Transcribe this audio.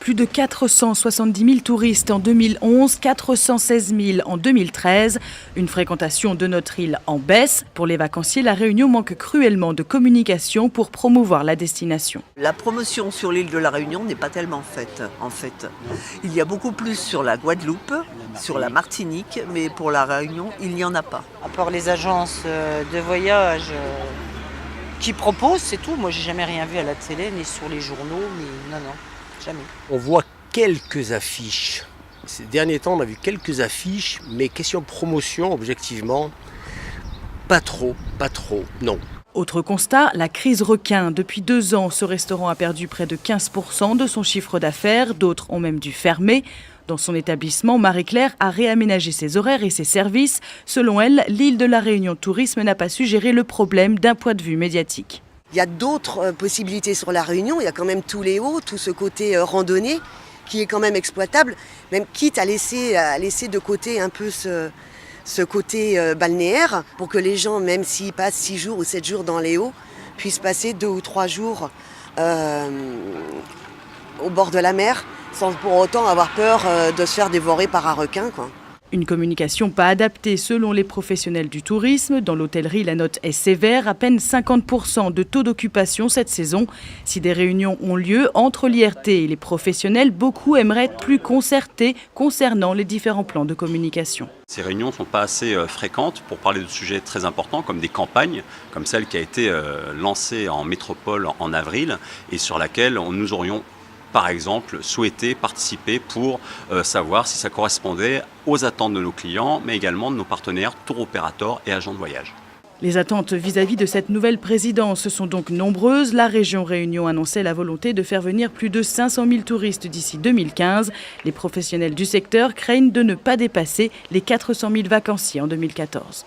Plus de 470 000 touristes en 2011, 416 000 en 2013. Une fréquentation de notre île en baisse. Pour les vacanciers, La Réunion manque cruellement de communication pour promouvoir la destination. La promotion sur l'île de La Réunion n'est pas tellement faite, en fait. Il y a beaucoup plus sur la Guadeloupe, sur la Martinique, mais pour La Réunion, il n'y en a pas. À part les agences de voyage qui proposent, c'est tout. Moi, j'ai jamais rien vu à la télé, ni sur les journaux, ni... Non, jamais. On voit quelques affiches. Ces derniers temps, on a vu quelques affiches, mais question promotion, objectivement, pas trop, non. Autre constat, la crise requin. Depuis 2 ans, ce restaurant a perdu près de 15% de son chiffre d'affaires. D'autres ont même dû fermer. Dans son établissement, Marie-Claire a réaménagé ses horaires et ses services. Selon elle, l'île de La Réunion Tourisme n'a pas su gérer le problème d'un point de vue médiatique. Il y a d'autres possibilités sur La Réunion. Il y a quand même tous les hauts, tout ce côté randonnée qui est quand même exploitable, même quitte à laisser de côté un peu ce côté balnéaire pour que les gens, même s'ils passent 6 jours ou 7 jours dans les hauts, puissent passer 2 ou 3 jours au bord de la mer sans pour autant avoir peur de se faire dévorer par un requin, quoi. Une communication pas adaptée selon les professionnels du tourisme. Dans l'hôtellerie, la note est sévère, à peine 50% de taux d'occupation cette saison. Si des réunions ont lieu entre l'IRT et les professionnels, beaucoup aimeraient être plus concertés concernant les différents plans de communication. Ces réunions ne sont pas assez fréquentes pour parler de sujets très importants comme des campagnes, comme celle qui a été lancée en métropole en avril et sur laquelle nous aurions par exemple, souhaiter participer pour savoir si ça correspondait aux attentes de nos clients, mais également de nos partenaires tour opérateurs et agents de voyage. Les attentes vis-à-vis de cette nouvelle présidence sont donc nombreuses. La région Réunion annonçait la volonté de faire venir plus de 500 000 touristes d'ici 2015. Les professionnels du secteur craignent de ne pas dépasser les 400 000 vacanciers en 2014.